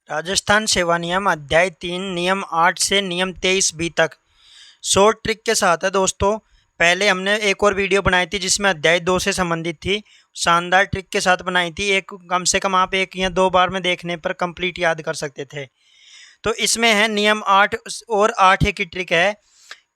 राजस्थान सेवा नियम अध्याय 3 नियम 8 से नियम 23 बी तक शॉर्ट ट्रिक के साथ है दोस्तों। पहले हमने एक और वीडियो बनाई थी जिसमें अध्याय 2 से संबंधित थी, शानदार ट्रिक के साथ बनाई थी। एक कम से कम आप एक या दो बार में देखने पर कंप्लीट याद कर सकते थे। तो इसमें है नियम 8 और 8 की ट्रिक है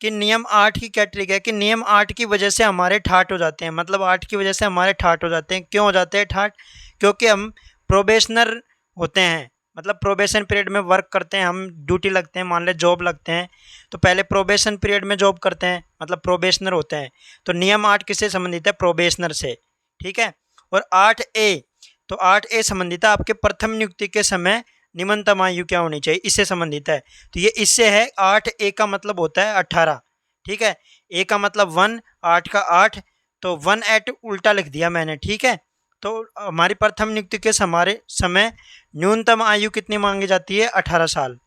कि नियम 8 की क्या ट्रिक है कि नियम 8 की वजह से हमारे ठाट हो जाते हैं, मतलब 8 की वजह से हमारे ठाट हो जाते हैं। क्यों हो जाते हैं ठाट? क्योंकि हम प्रोबेशनर होते हैं, मतलब प्रोबेशन पीरियड में वर्क करते हैं, हम ड्यूटी लगते हैं, मान ले जॉब लगते हैं। तो पहले प्रोबेशन पीरियड में जॉब करते हैं, मतलब प्रोबेशनर होते हैं। तो नियम 8 किससे संबंधित है? प्रोबेशनर से, ठीक है। और 8A, तो 8A संबंधित है आपके प्रथम नियुक्ति के समय निम्नतम आयु क्या होनी चाहिए, इससे संबंधित है। तो ये इससे है। 8A का मतलब होता है 18, ठीक है। ए का मतलब 1, 8 का 8, तो 1 8 उल्टा लिख दिया मैंने, ठीक है। तो हमारी प्रथम नियुक्ति के हमारे समय न्यूनतम आयु कितनी मांगी जाती है? 18 साल।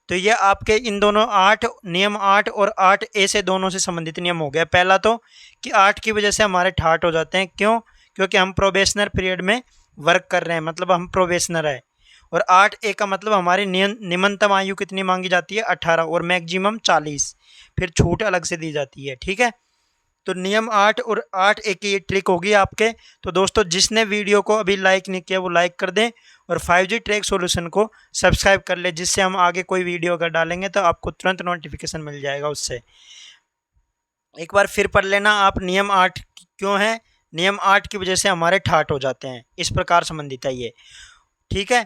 तो ये आपके इन दोनों नियम 8 और 8A से दोनों से संबंधित नियम हो गया। पहला तो कि 8 की वजह से हमारे ठाट हो जाते हैं। क्यों? क्योंकि हम प्रोबेशनर पीरियड में वर्क कर रहे हैं, मतलब हम प्रोबेशनर है। और 8A का मतलब हमारी निम्नतम आयु कितनी मांगी जाती है? 18 और मैक्सिमम 40, फिर छूट अलग से दी जाती है, ठीक है। तो नियम 8 और 8A की ये ट्रिक होगी आपके। तो दोस्तों जिसने वीडियो को अभी लाइक नहीं किया वो लाइक कर दें और 5G ट्रैक सॉल्यूशन को सब्सक्राइब कर ले, जिससे हम आगे कोई वीडियो अगर डालेंगे तो आपको तुरंत नोटिफिकेशन मिल जाएगा उससे। एक बार फिर पढ़ लेना आप। नियम 8 क्यों है? नियम 8 की वजह से हमारे ठाट हो जाते हैं, इस प्रकार संबंधित है ये, ठीक है।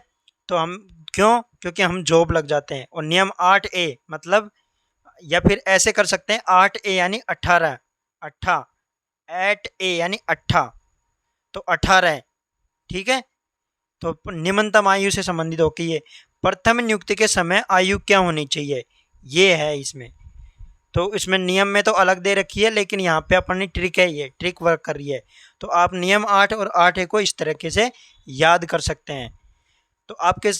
तो हम क्यों? क्योंकि हम जॉब लग जाते हैं। और नियम 8A मतलब, या फिर ऐसे कर सकते हैं 8A यानी 18, 8A यानी 18, तो 18, ठीक है। तो निम्नतम आयु से संबंधित होकर ये प्रथम नियुक्ति के समय आयु क्या होनी चाहिए, ये है इसमें। तो इसमें नियम में तो अलग दे रखी है, लेकिन यहाँ पे अपनी ट्रिक है, ये ट्रिक वर्क कर रही है। तो आप नियम 8 और 8A को इस तरीके से याद कर सकते हैं। तो आपके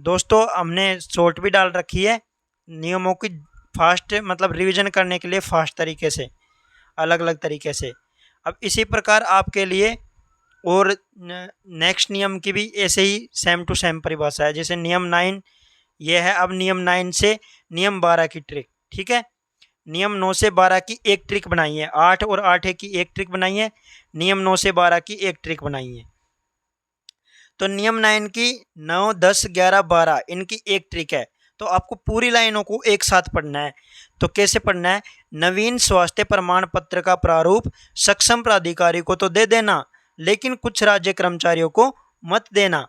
दोस्तों हमने शॉर्ट भी डाल रखी है नियमों की, फास्ट मतलब रिवीजन करने के लिए, फास्ट तरीके से, अलग अलग तरीके से। अब इसी प्रकार आपके लिए और नेक्स्ट नियम की भी ऐसे ही सेम टू सेम परिभाषा है। जैसे नियम 9 ये है। अब नियम 9 से नियम 12 की ट्रिक, ठीक है। नियम 9 से 12 की एक ट्रिक बनाई है, 8 और 8 की एक ट्रिक बनाई है, नियम 9 से 12 की एक ट्रिक बनाई है। तो नियम 9 की 9, 10, 11, 12 इनकी एक ट्रिक है। तो आपको पूरी लाइनों को एक साथ पढ़ना है। तो कैसे पढ़ना है? नवीन स्वास्थ्य प्रमाण पत्र का प्रारूप सक्षम प्राधिकारी को तो दे देना, लेकिन कुछ राज्य कर्मचारियों को मत देना,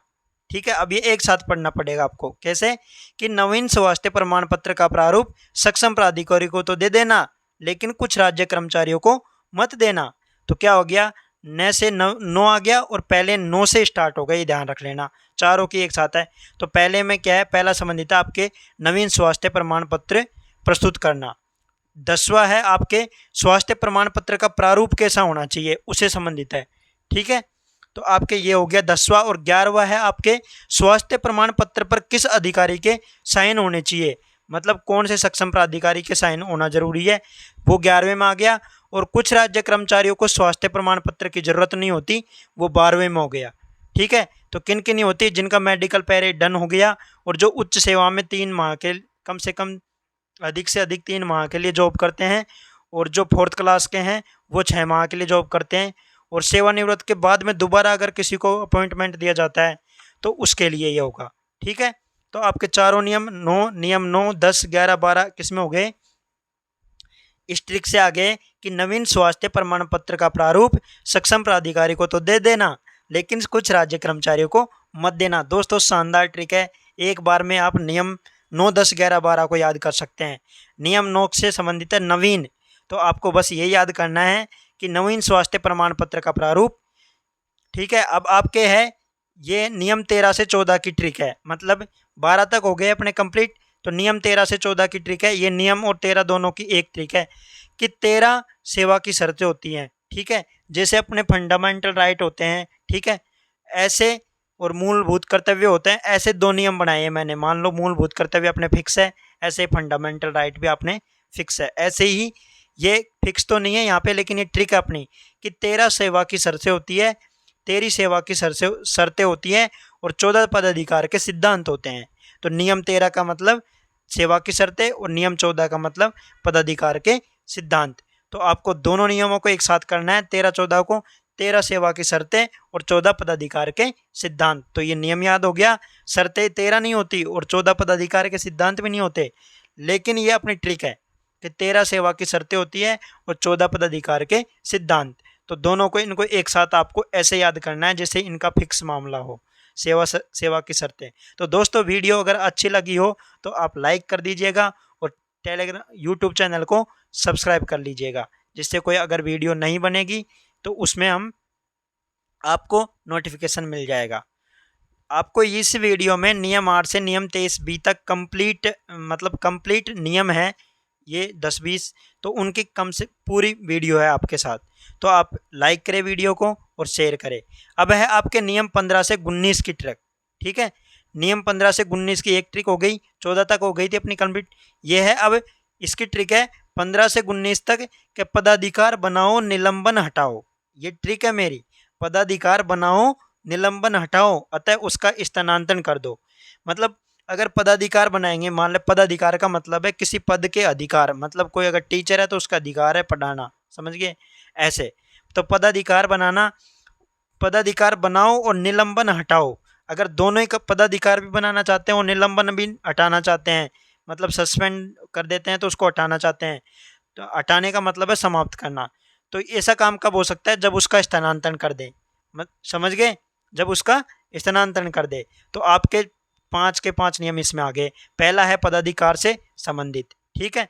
ठीक है। अब ये एक साथ पढ़ना पड़ेगा आपको। कैसे? कि नवीन स्वास्थ्य प्रमाण पत्र का प्रारूप सक्षम प्राधिकारी को तो दे देना, लेकिन कुछ राज्य कर्मचारियों को मत देना। तो क्या हो गया? न से नो आ गया और पहले नो से स्टार्ट हो गया, ये ध्यान रख लेना। चारों की एक साथ है। तो पहले में क्या है? पहला संबंधित है आपके नवीन स्वास्थ्य प्रमाण पत्र प्रस्तुत करना। 10वां है आपके स्वास्थ्य प्रमाण पत्र का प्रारूप कैसा होना चाहिए, उसे संबंधित है, ठीक है। तो आपके ये हो गया 10वां। और 11वां है आपके स्वास्थ्य प्रमाण पत्र पर किस अधिकारी के साइन होने चाहिए, मतलब कौन से सक्षम प्राधिकारी के साइन होना जरूरी है, वो 11वें में आ गया। और कुछ राज्य कर्मचारियों को स्वास्थ्य प्रमाण पत्र की जरूरत नहीं होती, वो 12वें में हो गया, ठीक है। तो किन किन नहीं होती? जिनका मेडिकल पहले डन हो गया और जो उच्च सेवा में 3 माह के, कम से कम अधिक से अधिक 3 माह के लिए जॉब करते हैं, और जो 4th क्लास के हैं वो 6 माह के लिए जॉब करते हैं। और सेवानिवृत्त के बाद में दोबारा अगर किसी को अपॉइंटमेंट दिया जाता है तो उसके लिए ये होगा, ठीक है। तो आपके चारों नियम नियम 9, 10, 11, 12 किसमें हो गए? इस ट्रिक से आगे कि नवीन स्वास्थ्य प्रमाण पत्र का प्रारूप सक्षम प्राधिकारी को तो दे देना, लेकिन कुछ राज्य कर्मचारियों को मत देना। दोस्तों शानदार ट्रिक है, एक बार में आप नियम 9, 10, 11, 12 को याद कर सकते हैं। नियम 9 से संबंधित है नवीन, तो आपको बस ये याद करना है कि नवीन स्वास्थ्य प्रमाण पत्र का प्रारूप, ठीक है। अब आपके है ये नियम 13 से 14 की ट्रिक है, मतलब 12 तक हो गए अपने कंप्लीट। तो नियम 13 से 14 की ट्रिक है। ये नियम और 13 दोनों की एक ट्रिक है कि 13 सेवा की शर्तें होती हैं, ठीक है। जैसे अपने फंडामेंटल राइट होते हैं, ठीक है, ऐसे और मूलभूत कर्तव्य होते हैं, ऐसे 2 नियम बनाए हैं मैंने। मान लो मूलभूत कर्तव्य अपने फिक्स है, ऐसे फंडामेंटल राइट भी अपने फिक्स है। ऐसे ही ये फिक्स तो नहीं है यहाँ पे, लेकिन ये ट्रिक है अपनी कि 13 सेवा की शर्तें होती है, 13 सेवा की शर्तें होती हैं, और 14 पदाधिकार के सिद्धांत होते हैं। तो नियम 13 का मतलब सेवा की शर्तें और नियम 14 का मतलब पदाधिकार के सिद्धांत। तो आपको दोनों नियमों को एक साथ करना है, 13-14 को, 13 सेवा की शर्तें और 14 पदाधिकार के सिद्धांत। तो ये नियम याद हो गया। शर्तें 13 नहीं होती और 14 पदाधिकार के सिद्धांत भी नहीं होते, लेकिन ये अपनी ट्रिक है कि 13 सेवा की शर्तें होती है और 14 पदाधिकार के सिद्धांत। तो दोनों को, इनको एक साथ आपको ऐसे याद करना है जैसे इनका फिक्स मामला हो, सेवा की शर्तें। तो दोस्तों वीडियो अगर अच्छी लगी हो तो आप लाइक कर दीजिएगा और टेलीग्राम यूट्यूब चैनल को सब्सक्राइब कर लीजिएगा, जिससे कोई अगर वीडियो नहीं बनेगी तो उसमें आपको नोटिफिकेशन मिल जाएगा। आपको इस वीडियो में नियम 8 से नियम 23B तक कंप्लीट नियम है ये 10-20, तो उनकी कम से पूरी वीडियो है आपके साथ। तो आप लाइक करें वीडियो को और शेयर करें। अब है आपके नियम 15 से 19 की ट्रिक। ठीक है, नियम 15 से 19 की एक ट्रिक हो गई, 14 तक हो गई थी अपनी कंप्लीट। ये है अब इसकी ट्रिक है 15 से 19 तक के पदाधिकार बनाओ निलंबन हटाओ। ये ट्रिक है मेरी, पदाधिकार बनाओ निलंबन हटाओ अतः उसका स्थानांतरण कर दो। मतलब अगर पदाधिकार बनाएंगे, मान ले पदाधिकार का मतलब है किसी पद के अधिकार, मतलब कोई अगर टीचर है तो उसका अधिकार है पढ़ाना, समझ गए ऐसे। तो पदाधिकार बनाओ और निलंबन हटाओ। अगर दोनों ही पदाधिकार भी बनाना चाहते हैं और निलंबन भी हटाना चाहते हैं, मतलब सस्पेंड कर देते हैं तो उसको हटाना चाहते हैं, तो हटाने का मतलब है समाप्त करना। तो ऐसा काम कब हो सकता है? जब उसका स्थानांतरण कर दे, समझ गए, जब उसका स्थानांतरण कर दे। तो आपके 5 के 5 नियम इसमें आ गए। पहला है पदाधिकार से संबंधित, ठीक है।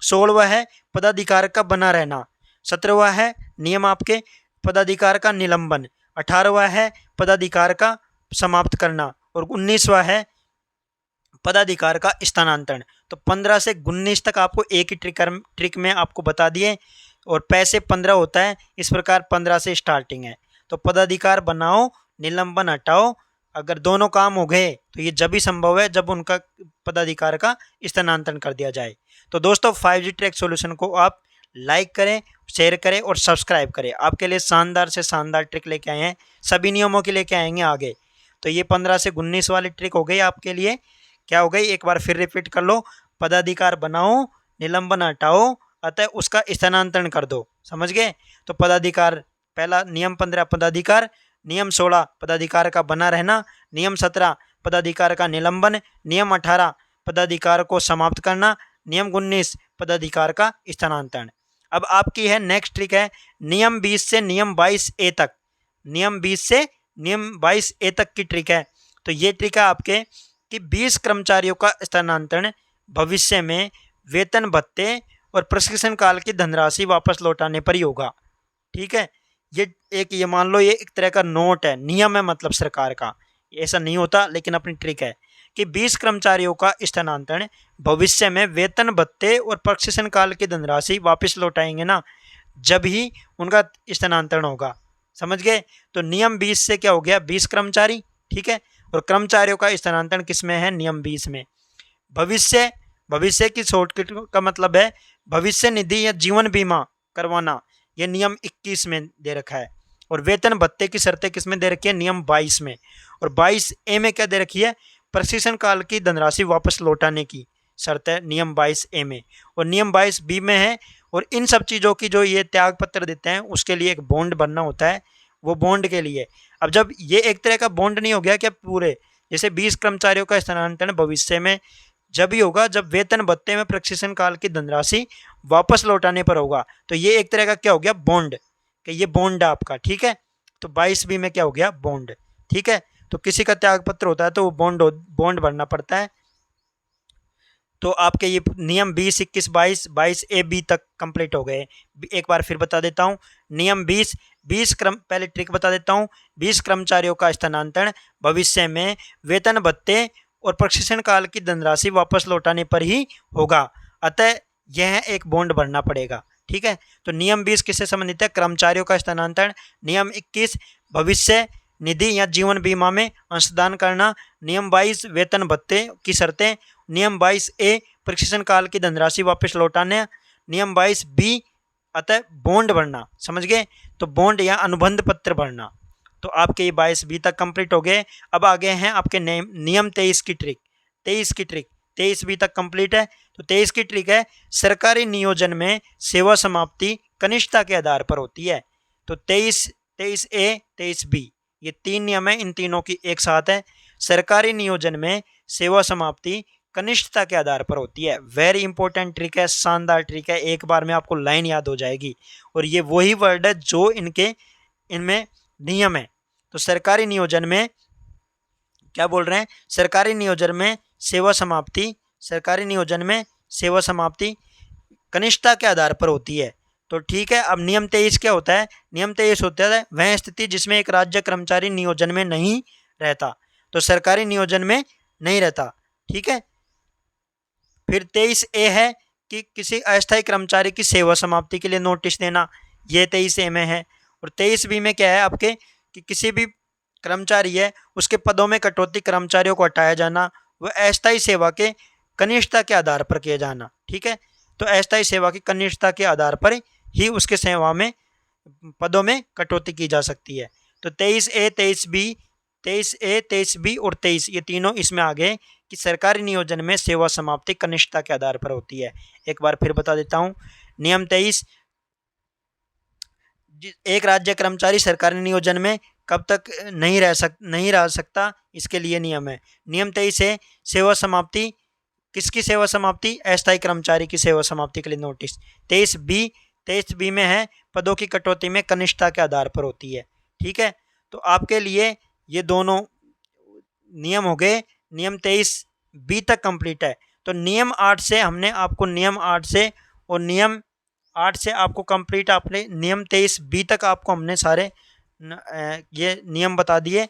16वां है पदाधिकार का बना रहना। 17वां है नियम आपके पदाधिकार का निलंबन। 18वां है पदाधिकार का समाप्त करना और 19वां है पदाधिकार का स्थानांतरण। तो 15 से 19 तक आपको एक ही ट्रिक में आपको बता दिए और पैसे 15 होता है, इस प्रकार 15 से स्टार्टिंग है। तो पदाधिकार बनाओ निलंबन हटाओ, अगर दोनों काम हो गए तो ये जब ही संभव है जब उनका पदाधिकार का स्थानांतरण कर दिया जाए। तो दोस्तों 5G ट्रैक सॉल्यूशन को आप लाइक करें, शेयर करें और सब्सक्राइब करें। आपके लिए शानदार से शानदार ट्रिक लेके आए हैं, सभी नियमों के लेके आएंगे आगे। तो ये 15 से 19 वाली ट्रिक हो गई आपके लिए। क्या हो गई, एक बार फिर रिपीट कर लो। पदाधिकार बनाओ निलंबन हटाओ अतः उसका स्थानांतरण कर दो, समझ गए। तो पदाधिकार, पहला नियम 15 पदाधिकार, नियम 16 पदाधिकार का बना रहना, नियम 17 पदाधिकार का निलंबन, नियम 18 पदाधिकार को समाप्त करना, नियम 19 पदाधिकार का स्थानांतरण। अब आपकी है नेक्स्ट ट्रिक है नियम 20 से नियम 22A तक। नियम 20 से नियम 22A तक की ट्रिक है। तो ये ट्रिक है आपके कि 20 कर्मचारियों का स्थानांतरण भविष्य में वेतन भत्ते और प्रशिक्षण काल की धनराशि वापस लौटाने पर ही होगा। ठीक है, ये मान लो ये एक तरह का नोट है, नियम है मतलब सरकार का। ऐसा नहीं होता लेकिन अपनी ट्रिक है कि 20 कर्मचारियों का स्थानांतरण भविष्य में वेतन भत्ते और प्रशिक्षण काल की धनराशि वापस लौटाएंगे ना, जब ही उनका स्थानांतरण होगा, समझ गए। तो नियम 20 से क्या हो गया, 20 कर्मचारी, ठीक है। और कर्मचारियों का स्थानांतरण किस में है, नियम 20 में। भविष्य की शॉर्टकट का मतलब है भविष्य निधि या जीवन बीमा करवाना, यह नियम 21 में दे रखा है। और वेतन भत्ते की शर्तें किस में दे रखी है, नियम 22 में। और 22A में क्या दे रखी है, प्रशिक्षण काल की धनराशि वापस लौटाने की शर्त है नियम 22A में। और नियम 22B में है। और इन सब चीज़ों की जो ये त्याग पत्र देते हैं उसके लिए एक बॉन्ड बनना होता है, वो बॉन्ड के लिए। अब जब ये एक तरह का बॉन्ड नहीं हो गया क्या पूरे, जैसे 20 कर्मचारियों का स्थानांतरण भविष्य में जब ही होगा जब वेतन भत्ते में प्रशिक्षण काल की धनराशि वापस लौटाने पर होगा। तो ये एक तरह का क्या हो गया, बॉन्ड, कि ये बॉन्ड है आपका, ठीक है। तो 22B में क्या हो गया, बॉन्ड, ठीक है। तो किसी का त्याग पत्र होता है तो वो बॉन्ड भरना पड़ता है। तो आपके ये नियम 20, 21, 22, 22AB तक कंप्लीट हो गए। एक बार फिर बता देता हूँ। नियम 20 पहले ट्रिक बता देता हूँ। 20 कर्मचारियों का स्थानांतरण भविष्य में वेतन भत्ते और प्रशिक्षण काल की धनराशि वापस लौटाने पर ही होगा, अतः यह एक बॉन्ड भरना पड़ेगा, ठीक है। तो नियम 20 किससे संबंधित है, कर्मचारियों का स्थानांतरण। नियम 21 भविष्य निधि या जीवन बीमा में अंशदान करना। नियम 22 वेतन भत्ते की शर्तें। नियम 22A प्रशिक्षण काल की धनराशि वापस लौटाने। नियम 22B अतः बॉन्ड भरना, समझ गए। तो बॉन्ड या अनुबंध पत्र भरना। तो आपके ये 22 बी तक कंप्लीट हो गए। अब आ गए हैं आपके नियम 23 की ट्रिक। 23 बी तक कंप्लीट है। तो 23 की ट्रिक है, सरकारी नियोजन में सेवा समाप्ति कनिष्ठता के आधार पर होती है। तो 23 ए 23 बी ये 3 नियम है, इन तीनों की एक साथ है। सरकारी नियोजन में सेवा समाप्ति कनिष्ठता के आधार पर होती है। वेरी इंपॉर्टेंट ट्रिक है, शानदार ट्रिक है, एक बार में आपको लाइन याद हो जाएगी। और ये वही वर्ड है जो इनमें नियम है। तो सरकारी नियोजन में क्या बोल रहे हैं, सरकारी नियोजन में सेवा समाप्ति कनिष्ठता के आधार पर होती है। तो ठीक है, अब नियम 23 क्या होता है? नियम 23 होता है वह स्थिति जिसमें एक राज्य कर्मचारी नियोजन में नहीं रहता। तो सरकारी नियोजन में नहीं रहता, ठीक है। फिर 23 ए है कि किसी अस्थायी कर्मचारी की सेवा समाप्ति के लिए नोटिस देना, ये 23 ए में है। और 23 बी में क्या है आपके, कि किसी भी कर्मचारी है उसके पदों में कटौती, कर्मचारियों को हटाया जाना, वह अस्थायी सेवा के कनिष्ठता के आधार पर किया जाना, ठीक है। तो अस्थायी सेवा की कनिष्ठता के आधार पर ही उसके सेवा में पदों में कटौती की जा सकती है। तो 23 ए 23 बी और 23 ये तीनों इसमें आ गए कि सरकारी नियोजन में सेवा समाप्ति कनिष्ठता के आधार पर होती है। एक बार फिर बता देता हूं, नियम 23, एक राज्य कर्मचारी सरकारी नियोजन में कब तक नहीं रह सकता, इसके लिए नियम है। नियम 23 है सेवा समाप्ति, किसकी सेवा समाप्ति? अस्थायी कर्मचारी की सेवा समाप्ति के लिए नोटिस। 23 बी में है पदों की कटौती में कनिष्ठता के आधार पर होती है, ठीक है। तो आपके लिए ये दोनों नियम हो गए, नियम 23 बी तक कंप्लीट है। तो नियम 8 से हमने आपको नियम 8 से और नियम 8 से आपको कंप्लीट, आपने नियम 23 बी तक आपको हमने सारे ये नियम बता दिए।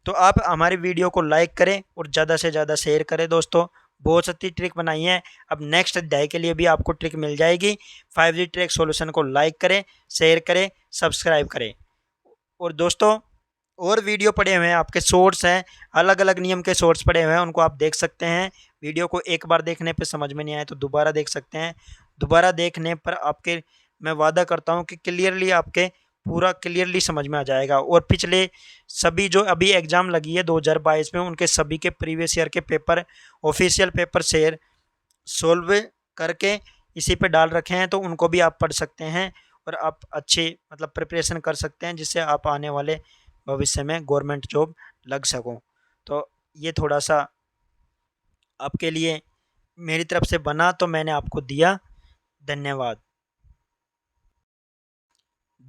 तो आप हमारी वीडियो को लाइक करें और ज़्यादा से ज़्यादा शेयर करें दोस्तों। बहुत सी ट्रिक बनाई है, अब नेक्स्ट अध्याय के लिए भी आपको ट्रिक मिल जाएगी। 5G ट्रिक सॉल्यूशन को लाइक करें, शेयर करें, सब्सक्राइब करें। और दोस्तों और वीडियो पड़े हुए हैं, आपके शॉर्ट्स हैं, अलग अलग नियम के शॉर्ट्स पड़े हुए हैं, उनको आप देख सकते हैं। वीडियो को एक बार देखने पे समझ में नहीं आए तो दोबारा देख सकते हैं। दोबारा देखने पर आपके, मैं वादा करता हूँ कि पूरा क्लियरली समझ में आ जाएगा। और पिछले सभी जो अभी एग्ज़ाम लगी है 2022 में, उनके सभी के प्रीवियस ईयर के पेपर, ऑफिशियल पेपर सोल्व करके इसी पे डाल रखे हैं, तो उनको भी आप पढ़ सकते हैं और आप अच्छी मतलब प्रिपरेशन कर सकते हैं, जिससे आप आने वाले भविष्य में गवर्नमेंट जॉब लग सको। तो ये थोड़ा सा आपके लिए मेरी तरफ से बना तो मैंने आपको दिया। धन्यवाद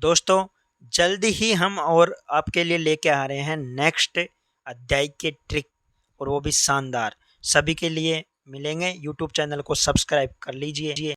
दोस्तों। जल्दी ही हम और आपके लिए लेके आ रहे हैं नेक्स्ट अध्याय के ट्रिक, और वो भी शानदार। सभी के लिए मिलेंगे। यूट्यूब चैनल को सब्सक्राइब कर लीजिए।